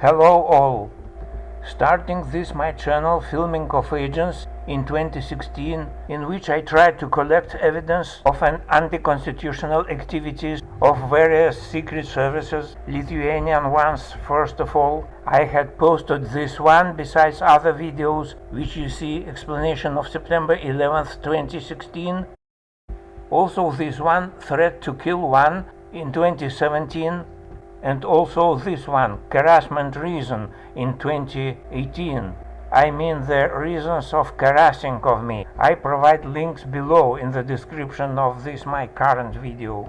Hello all! Starting this my channel Filming of Agents in 2016, in which I tried to collect evidence of an anti-constitutional activities of various secret services, Lithuanian ones first of all. I had posted this one besides other videos, which you see explanation of September 11th, 2016. Also this one, Threat to Kill One, in 2017. And also this one, Harassment Reason, in 2018. I mean the reasons of harassing of me. I provide links below in the description of this my current video.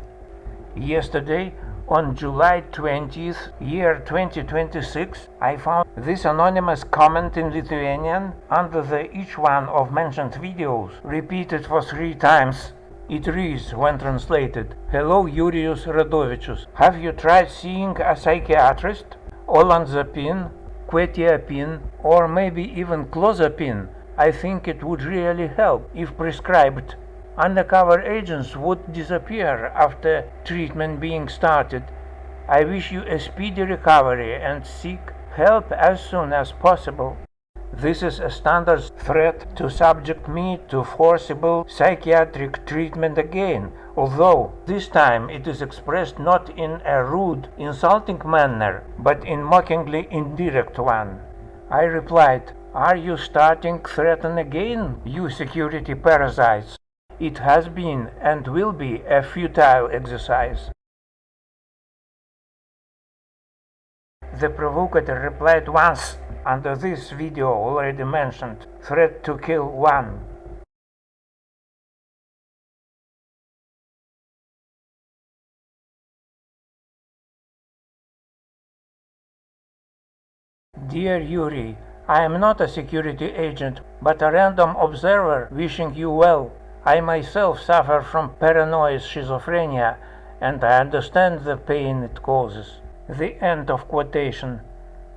Yesterday, on July 20th, year 2026, I found this anonymous comment in Lithuanian under each one of mentioned videos, repeated for 3 times. It reads, when translated, "Hello, Jurijus Radovičius. Have you tried seeing a psychiatrist? Olanzapine, quetiapine, or maybe even clozapine? I think it would really help if prescribed. Undercover agents would disappear after treatment being started. I wish you a speedy recovery and seek help as soon as possible." This is a standard threat to subject me to forcible psychiatric treatment again, although this time it is expressed not in a rude, insulting manner, but in mockingly indirect one. I replied, "Are you starting threaten again, you security parasites? It has been and will be a futile exercise." The provocateur replied once under this video already mentioned, Threat to Kill One. Dear Yuri, I am not a security agent, but a random observer wishing you well. I myself suffer from paranoid schizophrenia, and I understand the pain it causes. The end of quotation.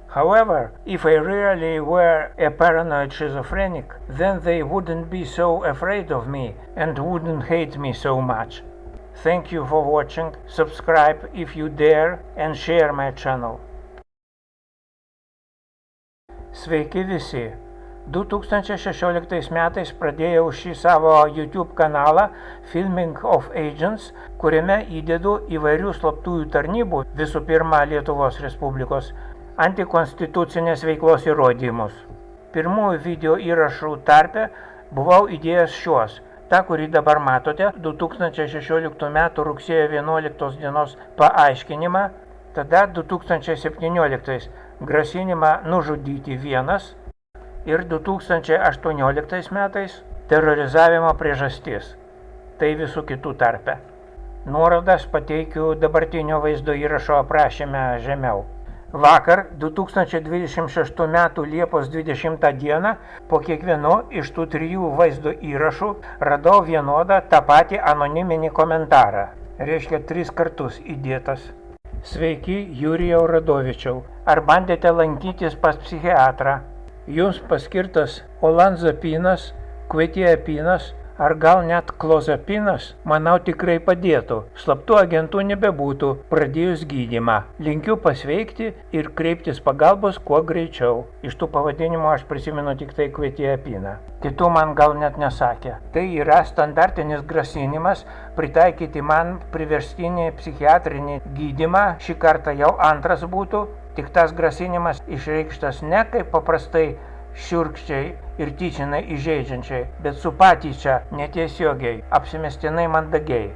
However, if I really were a paranoid schizophrenic, then they wouldn't be so afraid of me and wouldn't hate me so much. Thank you for watching, subscribe if you dare and share my channel. Sveiki visi! 2016 metais pradėjau šį savo YouTube kanalą Filming of Agents, kuriame įdedu įvairių slaptųjų tarnybų, visų pirma Lietuvos Respublikos, antikonstitucinės veiklos įrodymus. Pirmųjų video įrašų tarpe buvau įdėjęs šiuos. Ta, kurį dabar matote, 2016 m. rugsėjo 11 dienos paaiškinimą, tada 2017 grasinimą nužudyti vienas ir 2018 metais terorizavimo priežastis. Tai visų kitų tarpe. Nuorodas pateikiu dabartinio vaizdo įrašo aprašyme žemiau. Vakar, 2026 m. Liepos 20 d. po kiekvieno iš tų 3 vaizdo įrašų radau vienodą tą patį anoniminį komentarą. Reiškia 3 kartus įdėtas. Sveiki, Jurijau Radovičiau. Ar bandėte lankytis pas psichiatrą? Jums paskirtas olanzapinas, quetiapinas ar gal net clozapinas, manau, tikrai padėtų. Slaptų agentų nebebūtų pradėjus gydymą. Linkiu pasveikti ir kreiptis pagalbos kuo greičiau. Iš tų pavadinimų aš prisimenu tik tai quetiapiną. Kitų man gal net nesakė. Tai yra standartinis grasinimas pritaikyti man priverstinį psichiatrinį gydymą. Šį kartą jau antras būtų. Tik tas grasinimas išreikštas ne kaip paprastai šiurkščiai ir tyčinai įžeidžiančiai, bet su patyčia netiesiogiai, apsimestinai mandagiai.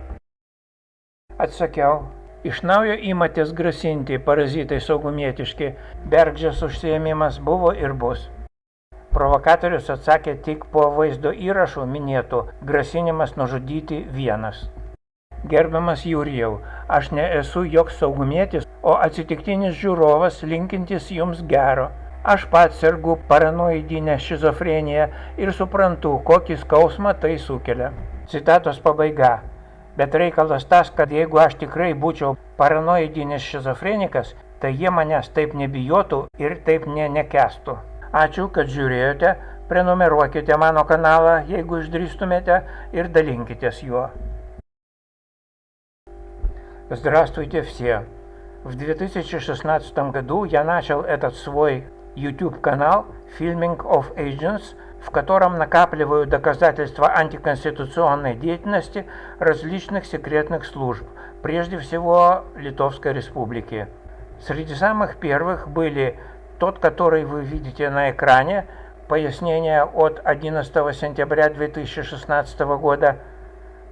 Atsakiau, iš naujo imatės grasinti, parazitai saugumietiški, bergždžias užsiėmimas buvo ir bus. Provokatorius atsakė tik po vaizdo įrašų minėtų grasinimas nužudyti vienas. Gerbiamas Jurijau, aš nesu joks saugumietis, o atsitiktinis žiūrovas linkintis jums gero. Aš pats sergu paranoidinę šizofreniją ir suprantu, kokį skausmą tai sukelia. Citatos pabaiga. Bet reikalas tas, kad jeigu aš tikrai būčiau paranoidinis šizofrenikas, tai jie manęs taip nebijotų ir taip nekęstų. Ačiū, kad žiūrėjote, prenumeruokite mano kanalą, jeigu išdrįstumėte, ir dalinkitės juo. Здравствуйте все! В 2016 году я начал этот свой YouTube-канал Filming of Agents, в котором накапливаю доказательства антиконституционной деятельности различных секретных служб, прежде всего Литовской Республики. Среди самых первых были тот, который вы видите на экране, пояснение от 11 сентября 2016 года,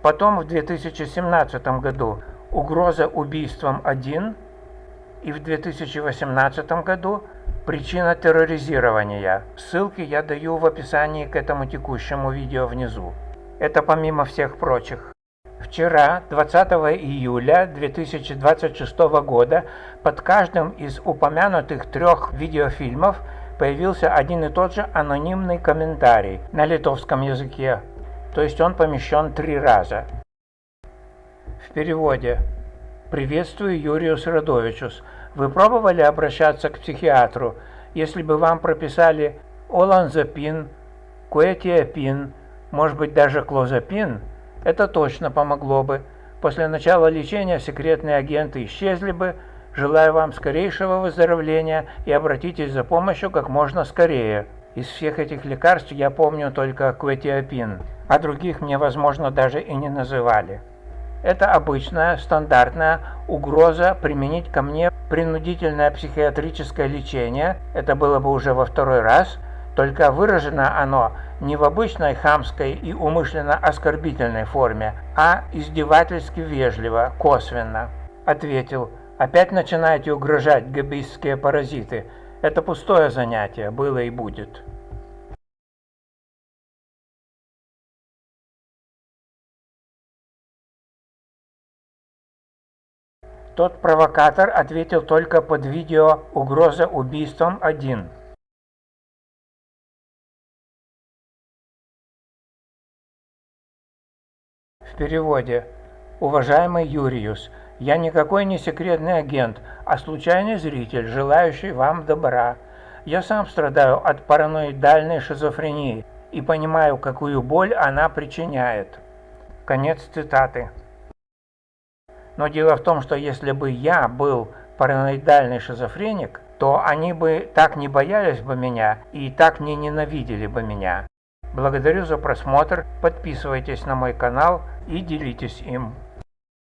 потом в 2017 году угроза убийством 1 и в 2018 году причина терроризирования. Ссылки я даю в описании к этому текущему видео внизу. Это помимо всех прочих. Вчера, 20 июля 2026 года, под каждым из упомянутых 3 видеофильмов появился один и тот же анонимный комментарий на литовском языке, то есть он помещен 3 раза. В переводе. Приветствую, Юриус Радовичус. Вы пробовали обращаться к психиатру, если бы вам прописали оланзапин, куэтиапин, может быть даже клозапин? Это точно помогло бы. После начала лечения секретные агенты исчезли бы. Желаю вам скорейшего выздоровления и обратитесь за помощью как можно скорее. Из всех этих лекарств я помню только куэтиапин, а других мне, возможно, даже и не называли. Это обычная, стандартная угроза применить ко мне принудительное психиатрическое лечение, это было бы уже во 2-й раз, только выражено оно не в обычной хамской и умышленно оскорбительной форме, а издевательски вежливо, косвенно. Ответил: опять начинаете угрожать, геббистские паразиты. Это пустое занятие, было и будет. Тот провокатор ответил только под видео «Угроза убийством 1». В переводе. Уважаемый Юриус, я никакой не секретный агент, а случайный зритель, желающий вам добра. Я сам страдаю от параноидальной шизофрении и понимаю, какую боль она причиняет. Конец цитаты. Но дело в том, что если бы я был параноидальный шизофреник, то они бы так не боялись бы меня и так не ненавидели бы меня. Благодарю за просмотр, подписывайтесь на мой канал и делитесь им.